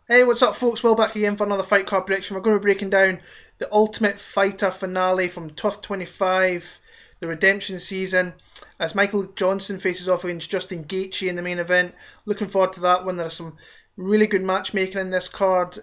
Hey, what's up, folks? Well, back again for another Fight Card prediction. We're going to be breaking down the Ultimate Fighter finale from TUF 25, the Redemption season, as Michael Johnson faces off against Justin Gaetjhe in the main event. Looking forward to that one. There's some really good matchmaking in this card.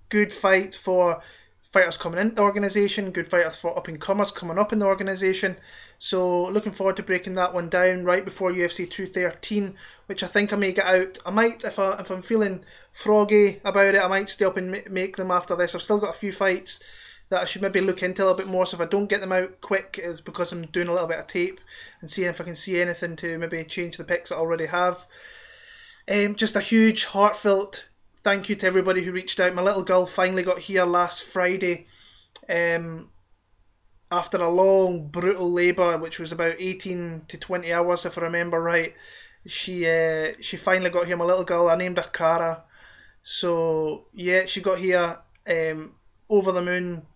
Good fight for fighters coming into the organisation, good fighters for up and comers coming up in the organisation. So looking forward to breaking that one down right before UFC 213, which I think I may get out. I might, if I'm feeling froggy about it, I might stay up and make them after this. I've still got a few fights that I should maybe look into a little bit more. So if I don't get them out quick, it's because I'm doing a little bit of tape and seeing if I can see anything to maybe change the picks I already have. Just a huge heartfelt thank you to everybody who reached out. My little girl finally got here last Friday after a long, brutal labour, which was about 18 to 20 hours, if I remember right. She finally got here, my little girl. I named her Cara. So, yeah, she got here over the moon,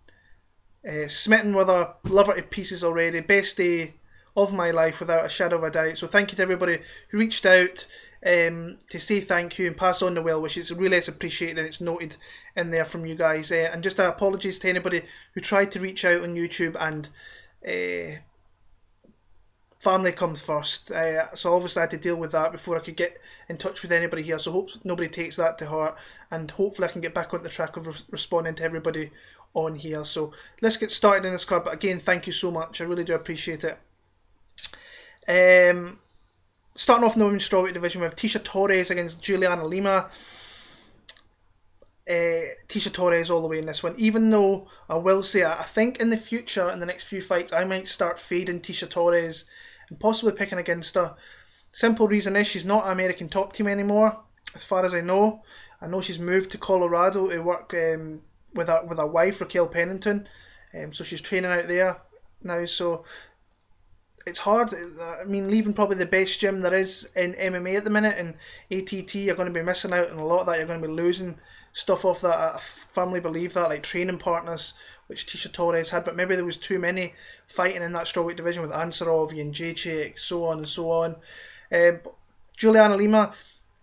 smitten with her, love her to pieces already. Best day of my life without a shadow of a doubt. So thank you to everybody who reached out to say thank you and pass on the well wishes. Really, it's appreciated and it's noted in there from you guys. And just apologies to anybody who tried to reach out on YouTube and family comes first. So obviously I had to deal with that before I could get in touch with anybody here. So hope nobody takes that to heart, and hopefully I can get back on the track of responding to everybody on here. So let's get started in this card. But again, thank you so much. I really do appreciate it. Starting off in the women's strawweight division, we have Tecia Torres against Juliana Lima. Tecia Torres all the way in this one, even though I will say I think in the future, in the next few fights, I might start fading Tecia Torres and possibly picking against her. Simple reason is she's not American top team anymore, as far as I know. I know she's moved to Colorado to work with her wife, Raquel Pennington, so she's training out there now. So it's hard. I mean, leaving probably the best gym there is in MMA at the minute, and ATT, you're going to be missing out on a lot of that. You're going to be losing stuff off that. I firmly believe that, like training partners, which Tecia Torres had, but maybe there was too many fighting in that strawweight division with Ansarov and Gaetjhe, so on and so on. Juliana Lima,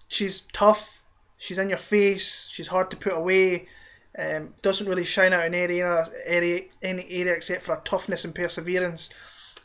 she's tough, she's in your face, she's hard to put away. Doesn't really shine out in any area except for her toughness and perseverance.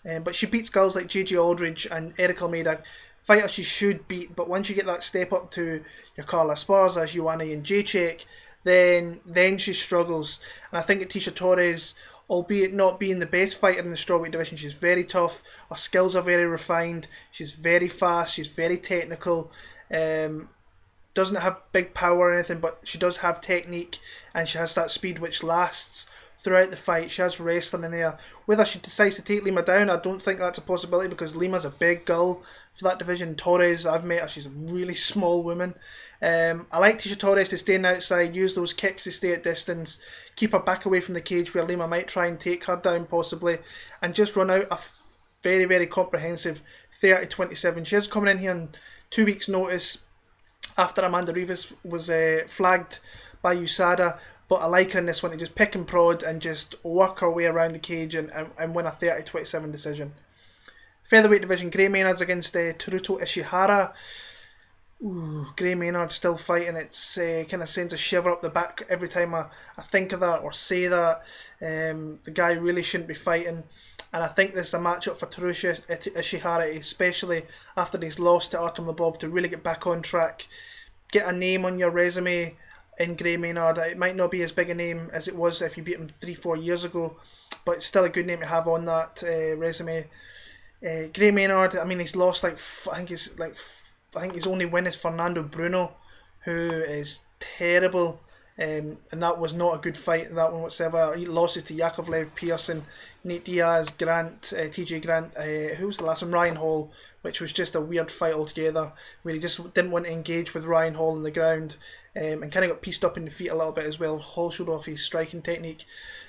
But she beats girls like JJ Aldridge and Eric Almeida, fighters she should beat. But once you get that step up to your Carla Esparza, Joanna and Jacek, then she struggles. And I think that Tecia Torres, albeit not being the best fighter in the strawweight division, she's very tough. Her skills are very refined. She's very fast. She's very technical. Doesn't have big power or anything, but she does have technique, and she has that speed which lasts throughout the fight. She has wrestling in there. Whether she decides to take Lima down, I don't think that's a possibility, because Lima's a big girl for that division. Torres, I've met her, she's a really small woman. I like Tecia Torres to stay on the outside, use those kicks to stay at distance, keep her back away from the cage where Lima might try and take her down possibly, and just run out a very, very comprehensive 30-27. She is coming in here on 2 weeks' notice after Amanda Rivas was flagged by USADA. But I like her in this one to just pick and prod and just work her way around the cage and win a 30-27 decision. Featherweight division, Gray Maynard's against Teruto Ishihara. Ooh, Gray Maynard still fighting. It's kind of sends a shiver up the back every time I think of that or say that. The guy really shouldn't be fighting. And I think this is a matchup for Teruto Ishihara, especially after he's lost to Artem Lobov, to really get back on track. Get a name on your resume in Gray Maynard. It might not be as big a name as it was if you beat him 3-4 years ago, but it's still a good name to have on that resume. Gray Maynard, I mean, he's lost I think his only win is Fernando Bruno, who is terrible, and that was not a good fight, that one whatsoever. He losses to Yakovlev, Pearson, Nate Diaz, Grant, TJ Grant, who was the last one? Ryan Hall, which was just a weird fight altogether, where he just didn't want to engage with Ryan Hall on the ground, and kind of got pieced up in the feet a little bit as well. Hall showed off his striking technique.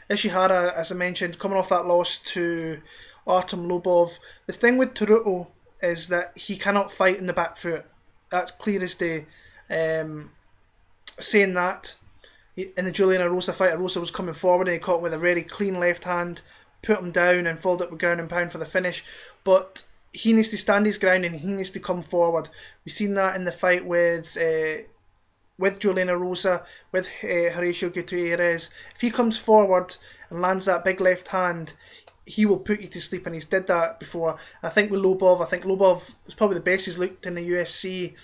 Ishihara, as I mentioned, coming off that loss to Artem Lobov. The thing with Teruto is that he cannot fight in the back foot. That's clear as day. Saying that, in the Juliana Rosa fight, Rosa was coming forward and he caught him with a very clean left hand, put him down and followed up with ground and pound for the finish. But he needs to stand his ground and he needs to come forward. We've seen that in the fight with with Juliana Rosa, with Horacio Gutierrez, if he comes forward and lands that big left hand, he will put you to sleep, and he's did that before. I think with Lobov, is probably the best he's looked in the UFC.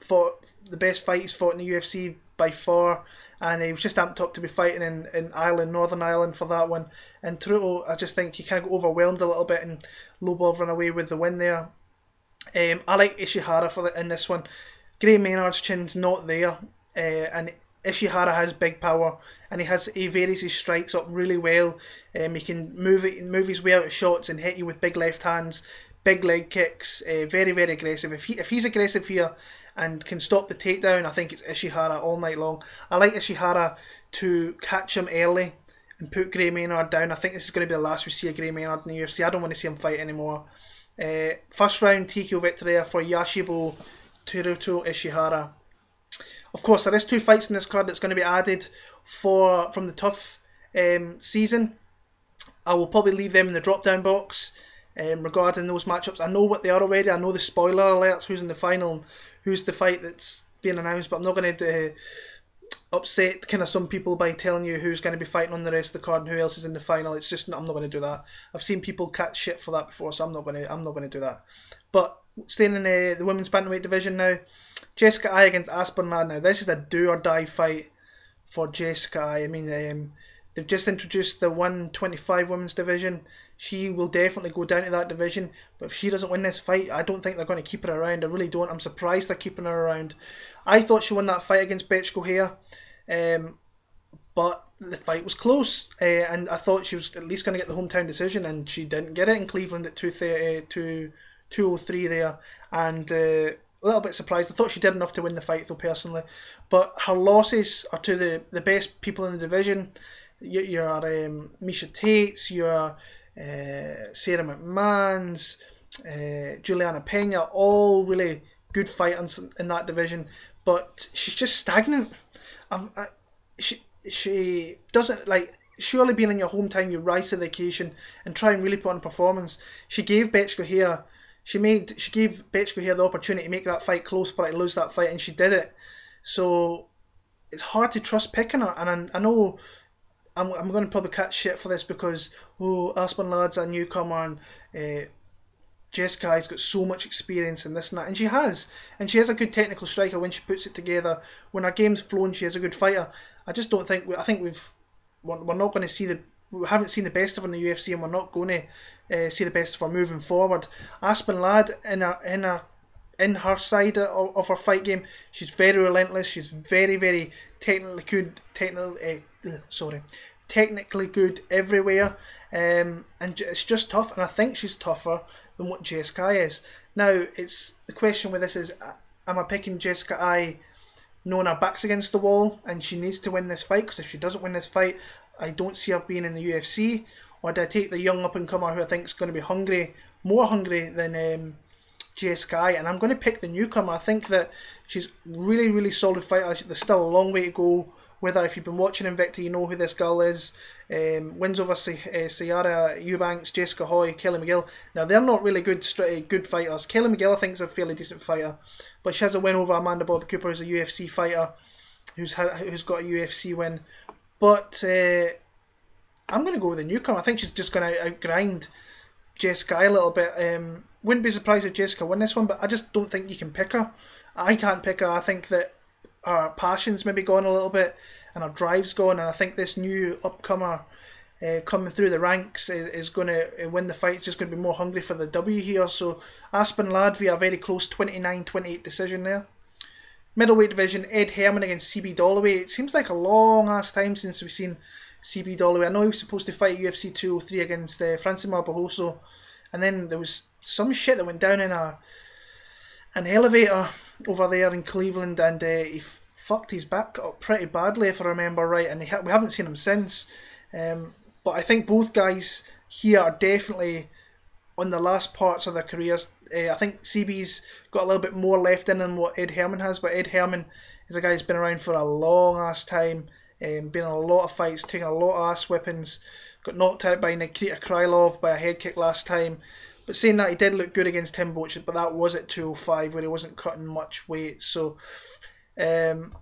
Fought the best fight he's fought in the UFC by far, and he was just amped up to be fighting in Ireland, Northern Ireland for that one. And Teruto, I just think he kind of got overwhelmed a little bit, and Lobov ran away with the win there. I like Ishihara in this one. Gray Maynard's chin's not there, and Ishihara has big power, and he varies his strikes up really well. He can move his way out of shots and hit you with big left hands, big leg kicks, very, very aggressive. If he's aggressive here and can stop the takedown, I think it's Ishihara all night long. I like Ishihara to catch him early and put Gray Maynard down. I think this is going to be the last we see of Gray Maynard in the UFC. I don't want to see him fight anymore. First round TKO victory for Yashibo Teruto Ishihara. Of course, there is 2 fights in this card that's going to be added from the tough season. I will probably leave them in the drop-down box regarding those matchups. I know what they are already. I know the spoiler alerts, who's in the final, and who's the fight that's being announced, but I'm not going to upset kind of some people by telling you who's going to be fighting on the rest of the card and who else is in the final. It's just, I'm not going to do that. I've seen people catch shit for that before, so I'm not going to do that. But staying in the women's bantamweight division now, Jessica Ai against Aspen. Now this is a do or die fight for Jessica Ai. I mean, they've just introduced the 125 women's division. She will definitely go down to that division, but if she doesn't win this fight, I don't think they're going to keep her around. I really don't. I'm surprised they're keeping her around. I thought she won that fight against Gaetjhe, but the fight was close, and I thought she was at least going to get the hometown decision, and she didn't get it in Cleveland at 203 there, and a little bit surprised. I thought she did enough to win the fight though, personally, but her losses are to the best people in the division. Your Misha Tate's, your Sarah McMahon's, Juliana Pena, all really good fighters in that division, but she's just stagnant. She doesn't, like, surely being in your hometown, you rise to the occasion and try and really put on a performance. She gave Gaetjhe the opportunity to make that fight close for her to lose that fight, and she did it. So it's hard to trust picking her, and I know I'm going to probably catch shit for this because Aspen Ladd's a newcomer, and Jessica has got so much experience in this and that, and she has a good technical striker when she puts it together. When her game's flowing, she is a good fighter. I just don't think we're not going to see we haven't seen the best of her in the UFC, and we're not going to see the best of her moving forward. Aspen Ladd in her side of her fight game, she's very relentless. She's very, very technically good everywhere, and it's just tough. And I think she's tougher than what Jessica Ai is. Now, it's the question with this is, am I picking Jessica Ai knowing her back's against the wall and she needs to win this fight? Because if she doesn't win this fight, I don't see her being in the UFC. Or do I take the young up-and-comer who I think is going to be more hungry than Jessica Ai? And I'm going to pick the newcomer. I think that she's really, really solid fighter. There's still a long way to go with her. If you've been watching Invicta, you know who this girl is. Wins over Ciara Eubanks, Jessica Hoy, Kelly McGill. Now, they're not really good fighters. Kelly McGill, I think, is a fairly decent fighter. But she has a win over Amanda Bobby Cooper, who's a UFC fighter, who's got a UFC win. But I'm going to go with the newcomer. I think she's just going to outgrind Jessica Ai a little bit. Wouldn't be surprised if Jessica won this one, but I just don't think you can pick her. I can't pick her. I think that our passion's maybe gone a little bit and our drive's gone, and I think this new upcomer coming through the ranks is going to win the fight. It's just going to be more hungry for the W here. So Aspen Ladd via a very close 29-28 decision there. Middleweight division, Ed Herman against CB Dolloway. It seems like a long ass time since we've seen CB Dolloway. I know he was supposed to fight UFC 203 against Francimar Barroso, and then there was some shit that went down in an elevator over there in Cleveland, and he fucked his back up pretty badly, if I remember right, and we haven't seen him since. But I think both guys here are definitely on the last parts of their careers. I think CB's got a little bit more left in than what Ed Herman has, but Ed Herman is a guy who's been around for a long ass time, been in a lot of fights, taken a lot of ass whippings, got knocked out by Nikita Krylov by a head kick last time. But saying that, he did look good against Tim Boetsch, but that was at 205 where he wasn't cutting much weight. So CB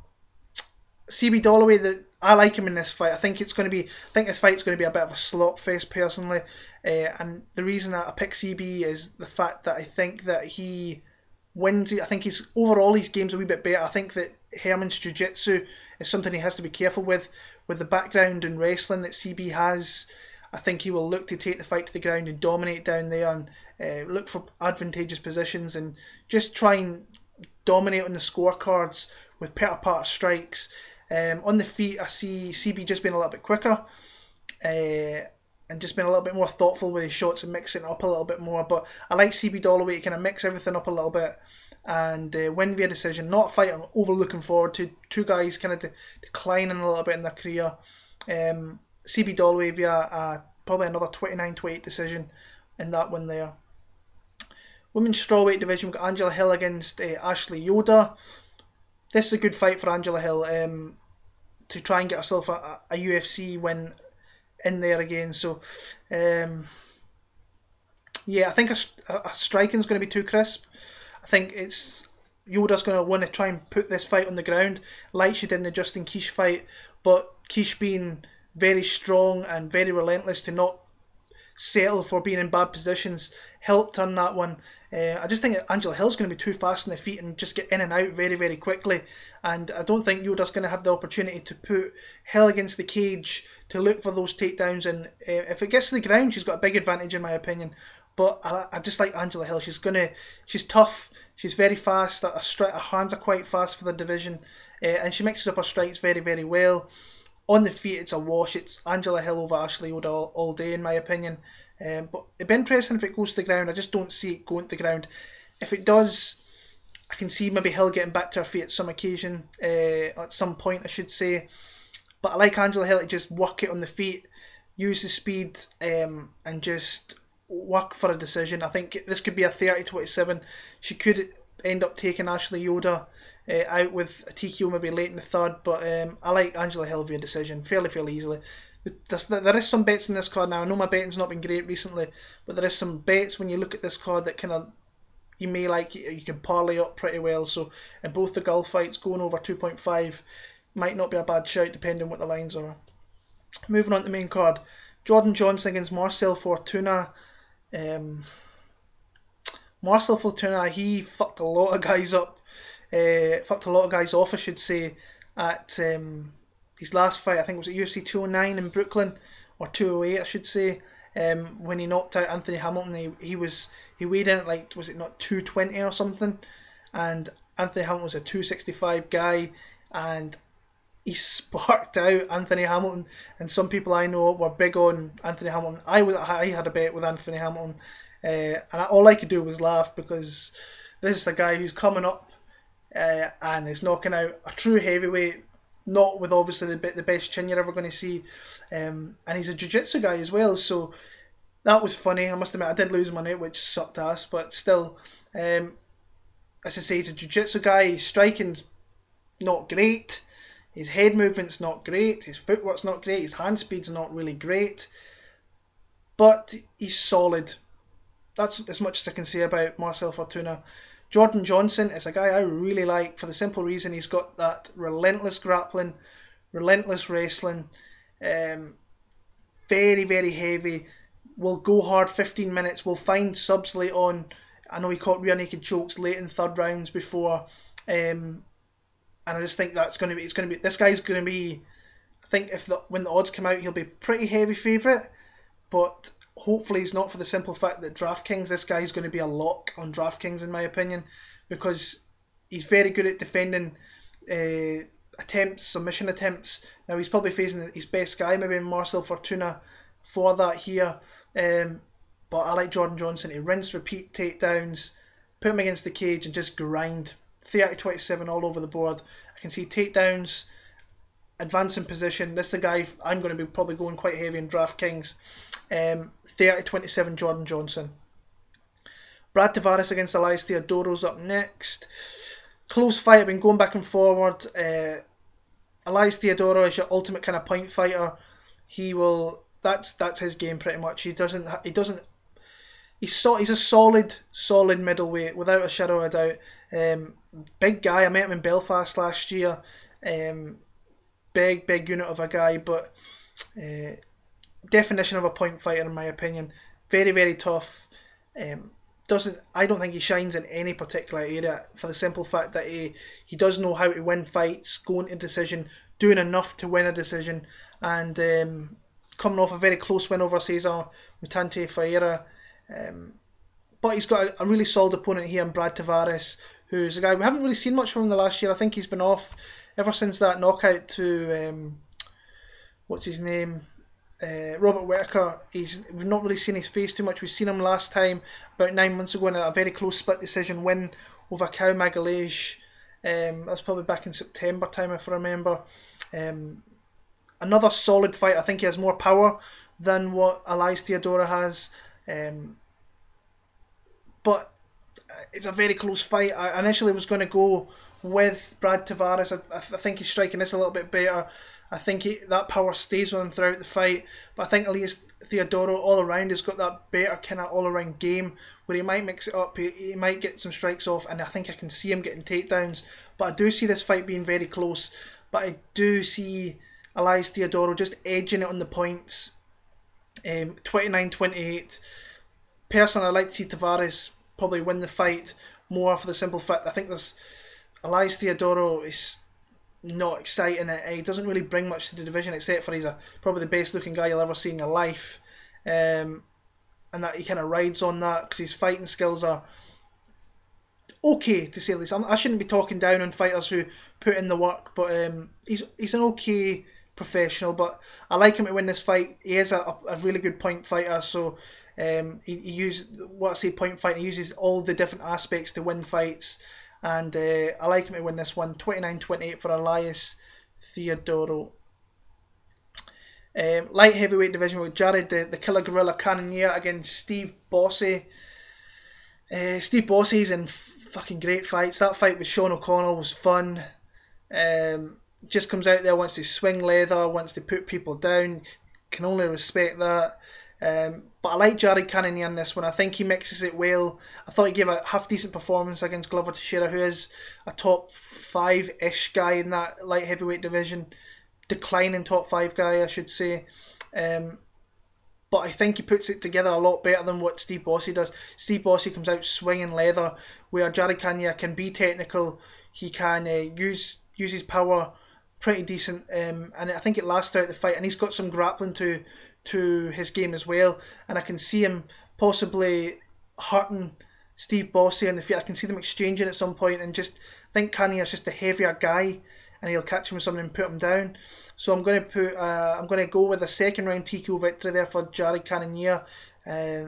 Dolloway, I like him in this fight. I think this fight's going to be a bit of a slop fest personally, and the reason that I pick CB is the fact that I think that he wins. I think his game's a wee bit better. I think that Herman's jiu-jitsu is something he has to be careful with the background in wrestling that CB has. I think he will look to take the fight to the ground and dominate down there and look for advantageous positions and just try and dominate on the scorecards with pitter-patter strikes. On the feet, I see CB just being a little bit quicker and just being a little bit more thoughtful with his shots and mixing it up a little bit more. But I like CB Dolloway to kind of mix everything up a little bit and win via decision. Not a fight I'm over looking forward to. Two guys kind of declining a little bit in their career. CB Dolloway via probably another 29-28 decision in that one there. Women's strawweight division, we've got Angela Hill against Ashley Yoder. This is a good fight for Angela Hill to try and get herself a UFC win in there again. So, I think a striking's going to be too crisp. I think Yoder's going to want to try and put this fight on the ground like she did in the Justin Gaetjhe fight, but Gaetjhe being very strong and very relentless to not settle for being in bad positions helped turn that one. I just think Angela Hill's going to be too fast on the feet and just get in and out very, very quickly. And I don't think Yoder's going to have the opportunity to put Hill against the cage to look for those takedowns. And if it gets to the ground, she's got a big advantage in my opinion. But I just like Angela Hill. She's tough. She's very fast. Her hands are quite fast for the division. And she mixes up her strikes very, very well. On the feet, it's a wash. It's Angela Hill over Ashley Yoder all day, in my opinion. But it'd be interesting if it goes to the ground. I just don't see it going to the ground. If it does, I can see maybe Hill getting back to her feet at some occasion, at some point, I should say. But I like Angela Hill to just work it on the feet, use the speed, and just work for a decision. I think this could be a 30-27. She could end up taking Ashley Yoder out with a TKO maybe late in the third, but I like Angela Hill via decision fairly easily. There is some bets in this card now. I know my betting's not been great recently, but there is some bets when you look at this card that kind of you may like. You can parlay up pretty well. So in both the Gulf fights, going over 2.5 might not be a bad shout depending on what the lines are. Moving on to the main card, Jordan Johnson against Marcel Fortuna. Marcel Fortuna, he fucked a lot of guys up. Fucked a lot of guys off, I should say, at his last fight. I think it was at UFC 209 in Brooklyn, or 208 I should say, when he knocked out Anthony Hamilton. He weighed in at like, was it not 220 or something, and Anthony Hamilton was a 265 guy, and he sparked out Anthony Hamilton. And some people I know were big on Anthony Hamilton. I had a bet with Anthony Hamilton, and all I could do was laugh, because this is the guy who's coming up and is knocking out a true heavyweight, not with obviously the best chin you're ever going to see, and he's a jiu-jitsu guy as well, so that was funny. I must admit I did lose money, which sucked ass, but still, as I say, he's a jiu-jitsu guy. His striking's not great, his head movement's not great, his footwork's not great, his hand speed's not really great, but he's solid. That's as much as I can say about Marcel Fortuna. Jordan Johnson is a guy I really like for the simple reason he's got that relentless grappling, relentless wrestling, very, very heavy, will go hard 15 minutes, will find subs late on. I know he caught rear naked chokes late in third rounds before, and I just think this guy's going to be, I think when the odds come out, he'll be pretty heavy favourite, but hopefully he's not, for the simple fact that DraftKings, this guy's going to be a lock on DraftKings in my opinion, because he's very good at defending submission attempts. Now he's probably facing his best guy, maybe Marcel Fortuna, for that here, but I like Jordan Johnson to rinse, repeat takedowns, put him against the cage and just grind. 30-27 all over the board. I can see takedowns, advancing position. This is the guy I'm going to be probably going quite heavy in DraftKings. 30-27 Jordan Johnson. Brad Tavares against Elias Theodorou's up next. Close fight. I've been going back and forward. Elias Theodorou is your ultimate kind of point fighter. That's his game pretty much. He's a solid middleweight without a shadow of a doubt. Big guy. I met him in Belfast last year. Big unit of a guy, but definition of a point fighter in my opinion. Very tough. I don't think he shines in any particular area, for the simple fact that he does know how to win fights, going to decision, doing enough to win a decision, and coming off a very close win over Cesar Mutante Ferreira. But he's got a really solid opponent here in Brad Tavares, who's a guy we haven't really seen much from him the last year. I think he's been off ever since that knockout to what's his name, Robert Whittaker. We've not really seen his face too much. We've seen him last time about 9 months ago in a very close split decision win over Kau Magalhães. That's probably back in September time, if I remember. Another solid fight. I think he has more power than what Elias Theodorou has. But it's a very close fight. I initially was going to go with Brad Tavares. I think he's striking this a little bit better. I think that power stays with him throughout the fight. But I think Elias Theodorou all around has got that better kind of all around game where he might mix it up. He might get some strikes off, and I think I can see him getting takedowns. But I do see this fight being very close. But I do see Elias Theodorou just edging it on the points. 29-28. Personally, I'd like to see Tavares probably win the fight more, for the simple fact I think Elias Theodorou is not exciting. He doesn't really bring much to the division, except for he's probably the best looking guy you'll ever see in your life, and that he kind of rides on that because his fighting skills are okay, to say the least. I shouldn't be talking down on fighters who put in the work, but he's an okay professional. But I like him to win this fight. He is a really good point fighter, so he uses point fighting. He uses all the different aspects to win fights, and I like him to win this one. 29-28 for Elias Theodorou. Light heavyweight division with Jared the Killer Gorilla Cannonier against Steve Bosse. Steve Bosse's in fucking great fights. That fight with Sean O'Connell was fun. Just comes out there, wants to swing leather, wants to put people down. Can only respect that. But I like Jared Cannonier in this one. I think he mixes it well. I thought he gave a half decent performance against Glover Teixeira, who is a top 5-ish guy in that light heavyweight division. Declining top 5 guy, I should say. But I think he puts it together a lot better than what Steve Bosse does. Steve Bosse comes out swinging leather, where Jared Cannonier can be technical. He can use his power pretty decent, and I think it lasts out the fight. And he's got some grappling to his game as well. And I can see him possibly hurting Steve Bosse on the feet. I can see them exchanging at some point, and just think Cannonier's just a heavier guy, and he'll catch him with something and put him down. So I'm going to go with a second round TKO victory there for Jared Cannonier. I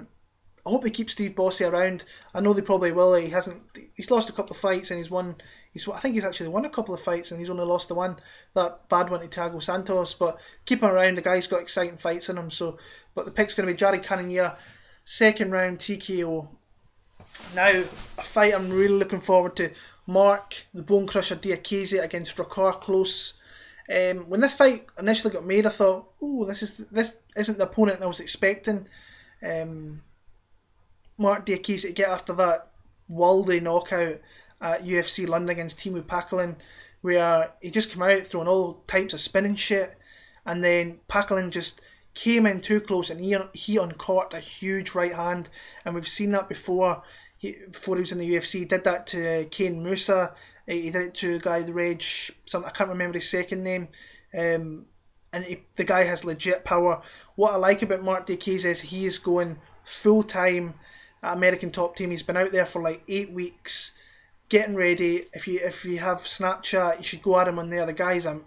hope they keep Steve Bosse around. I know they probably will. He's lost a couple of fights, and I think he's actually won a couple of fights, and he's only lost the one, that bad one to Thiago Santos. But keep him around. The guy's got exciting fights in him. But the pick's going to be Jared Cannonier, second round TKO. Now, a fight I'm really looking forward to. Marc, the Bone Crusher Diakiese against Drakkar Klose. When this fight initially got made, I thought, this isn't the opponent I was expecting. Marc Diakiese to get after that worldy knockout at UFC London against Teemu Packalén, where he just came out throwing all types of spinning shit, and then Packalén just came in too close, and he uncorked a huge right hand, and we've seen that before. Before he was in the UFC, he did that to Kane Musa. He did it to a guy, the Rage. I can't remember his second name. And the guy has legit power. What I like about Marc Diakiese is he is going full time at American Top Team. He's been out there for like 8 weeks, getting ready. If you have Snapchat, you should go at him on there. The guy's a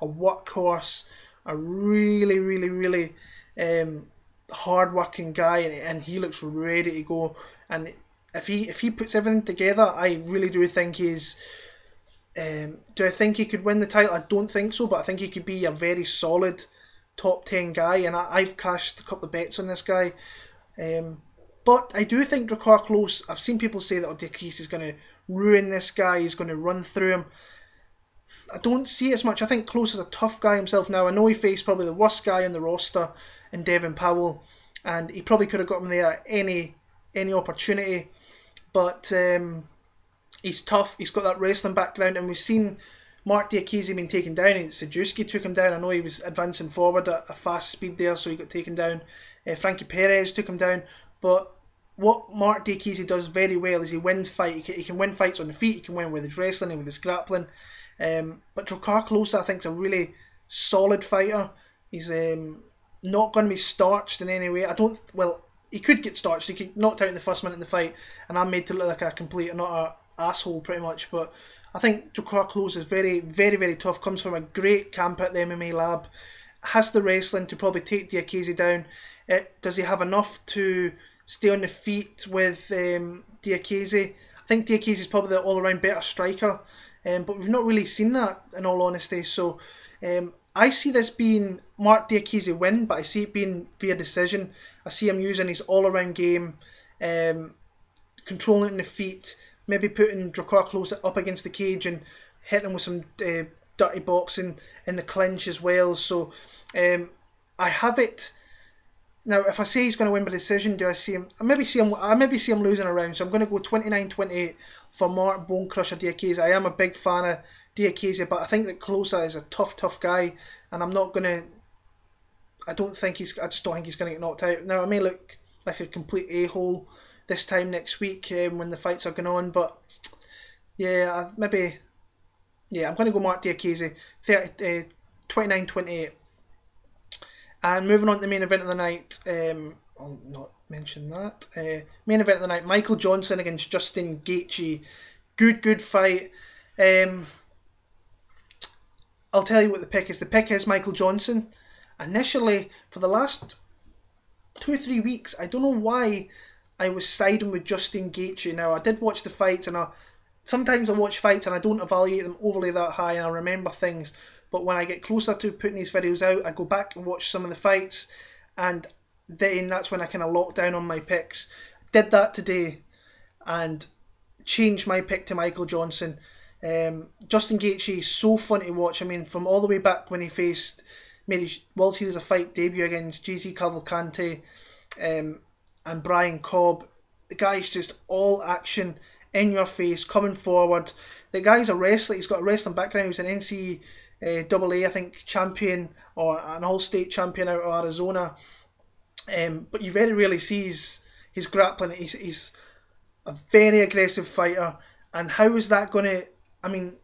workhorse, a really, really, really hard working guy, and he looks ready to go. And if he puts everything together, I really do think he's. Do I think he could win the title? I don't think so, but I think he could be a very solid top 10 guy, and I've cashed a couple of bets on this guy. But I do think Drakkar Klose, I've seen people say that Diakiese is going to ruin this guy, he's going to run through him. I don't see it as much. I think Klose is a tough guy himself now. I know he faced probably the worst guy on the roster in Devin Powell, and he probably could have got him there at any opportunity. But He's tough. He's got that wrestling background, and we've seen Marc Diakiese being taken down. Sajewski took him down. I know he was advancing forward at a fast speed there, so he got taken down. Frankie Perez took him down. But what Marc Diakiese does very well is he wins fight. He can win fights on the feet. He can win with his wrestling and with his grappling. But Drakkar Klose, I think, is a really solid fighter. He's not going to be starched in any way. He could get starched. He could knocked out in the first minute of the fight, and I'm made to look like a complete and utter asshole pretty much. But I think Drakkar Klose is very, very, very tough. Comes from a great camp at the MMA lab. Has the wrestling to probably take Diakiese down. Does he have enough to stay on the feet with Diakiese? I think Diakiese is probably the all-around better striker, but we've not really seen that, in all honesty. So I see this being Marc Diakiese win, but I see it being via decision. I see him using his all-around game, controlling the feet, maybe putting Drakkar Klose up against the cage and hitting with some dirty boxing in the clinch as well. So I have it. Now, if I say he's going to win by decision, do I see him? I maybe see him losing a round. So I'm going to go 29-28 for Marc Bone Crusher Diakiese. I am a big fan of Diakiese, but I think that Klose is a tough guy, and I just don't think he's going to get knocked out. Now, I may look like a complete a-hole this time next week when the fights are going on, but yeah, I'm going to go Marc Diakiese 29-28. And moving on to the main event of the night, I'll not mention that. Main event of the night, Michael Johnson against Justin Gaetjhe. Good fight. I'll tell you what the pick is. The pick is Michael Johnson. Initially, for the last 2 or 3 weeks, I don't know why I was siding with Justin Gaetjhe. Now, I did watch the fights, and sometimes I watch fights and I don't evaluate them overly that high, and I remember things. But when I get closer to putting these videos out, I go back and watch some of the fights, and then that's when I kind of lock down on my picks. Did that today and changed my pick to Michael Johnson. Justin Gaetjhe is so fun to watch. I mean, from all the way back when he made his World Series of Fight debut against GZ Cavalcante and Brian Cobb, the guy's just all action, in your face, coming forward. The guy's a wrestler. He's got a wrestling background. He was an NCAA, I think, champion, or an all-state champion out of Arizona. But you very rarely see his grappling. He's a very aggressive fighter. And how is that going to... I mean,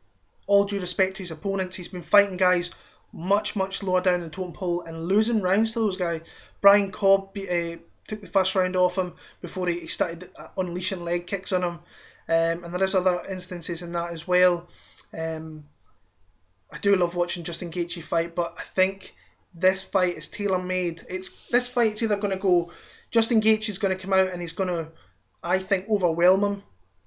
all due respect to his opponents, he's been fighting guys much lower down the totem pole and losing rounds to those guys. Brian Cobb took the first round off him before he started unleashing leg kicks on him. And there is other instances in that as well. I do love watching Justin Gaetjhe fight, but I think this fight is tailor-made. This fight's either going to go... Justin Gaethje's going to come out and he's going to, I think, overwhelm him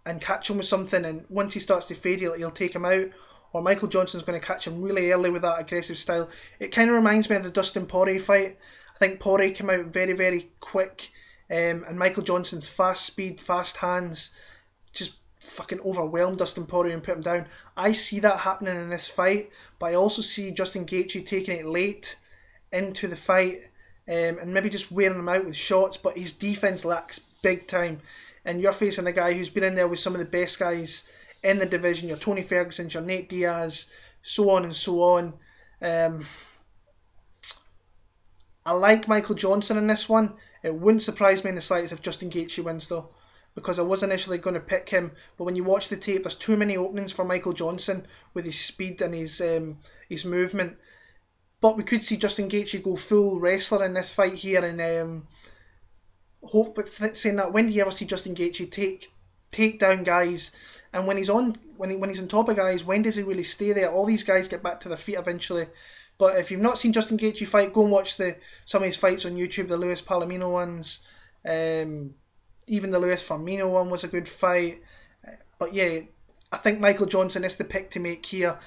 and catch him with something, and once he starts to fade, he'll take him out. Or Michael Johnson's going to catch him really early with that aggressive style. It kind of reminds me of the Dustin Poirier fight. I think Poirier came out very, very quick, and Michael Johnson's fast speed, fast hands just fucking overwhelmed Dustin Poirier and put him down. I see that happening in this fight, but I also see Justin Gaethje taking it late into the fight and maybe just wearing him out with shots, but his defense lacks big time. And you're facing a guy who's been in there with some of the best guys in the division, your Tony Ferguson's, your Nate Diaz, so on and so on. I like Michael Johnson in this one. It wouldn't surprise me in the slightest if Justin Gaethje wins though, because I was initially going to pick him, but when you watch the tape, there's too many openings for Michael Johnson with his speed and his movement. But we could see Justin Gaethje go full wrestler in this fight here, and saying that, when do you ever see Justin Gaethje take down guys? And when he's on top of guys, when does he really stay there? All these guys get back to their feet eventually. But if you've not seen Justin Gaethje fight, go and watch some of his fights on YouTube, the Luis Palomino ones. Even the Luis Firmino one was a good fight. But yeah, I think Michael Johnson is the pick to make here.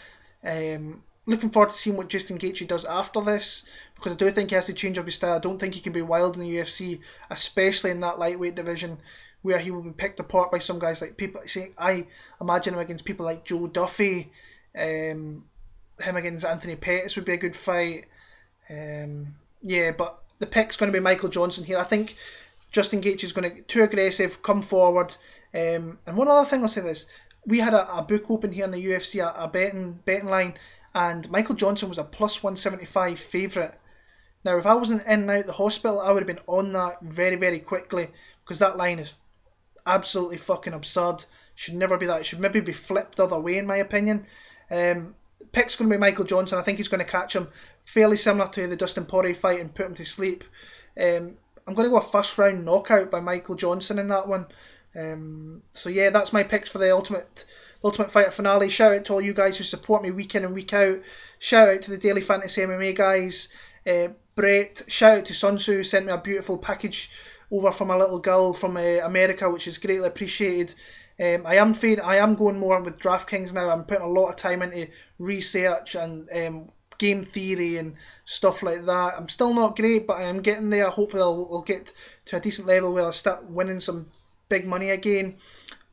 Looking forward to seeing what Justin Gaethje does after this, because I do think he has to change up his style. I don't think he can be wild in the UFC, especially in that lightweight division, where he will be picked apart by some guys like people. I imagine him against people like Joe Duffy. Him against Anthony Pettis would be a good fight. Yeah, but the pick's going to be Michael Johnson here. I think Justin Gaethje is going to get too aggressive, come forward. And one other thing I'll say this. we had a book open here in the UFC, a betting line, and Michael Johnson was a plus 175 favourite. Now, if I wasn't in and out the hospital, I would have been on that very, very quickly, because that line is absolutely fucking absurd. Should never be that. It should maybe be flipped the other way, in my opinion. Pick's going to be Michael Johnson. I think he's going to catch him fairly similar to the Dustin Poirier fight and put him to sleep. I'm going to go a first round knockout by Michael Johnson in that one. So yeah, that's my picks for the Ultimate Fighter finale. Shout out to all you guys who support me week in and week out. Shout out to the Daily Fantasy MMA guys. Brett, shout out to Sunsu, who sent me a beautiful package over from a little girl from America, which is greatly appreciated. I am going more with DraftKings now. I'm putting a lot of time into research and game theory and stuff like that. I'm still not great, but I am getting there. Hopefully I'll get to a decent level where I'll start winning some big money again.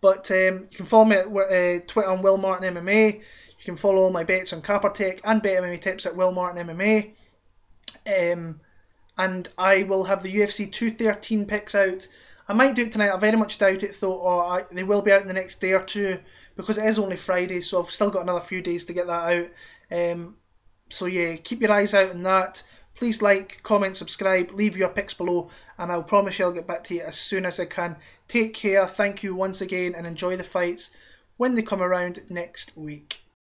But you can follow me at Twitter on Will Martin MMA. You can follow all my bets on Capertech and Bet MMA Tips at Will Martin MMA. And I will have the UFC 213 picks out. I might do it tonight. I very much doubt it though, or they will be out in the next day or two, because it is only Friday, so I've still got another few days to get that out. So yeah, keep your eyes out on that. Please like, comment, subscribe, leave your picks below, and I'll promise you I'll get back to you as soon as I can. Take care, thank you once again, and enjoy the fights when they come around next week.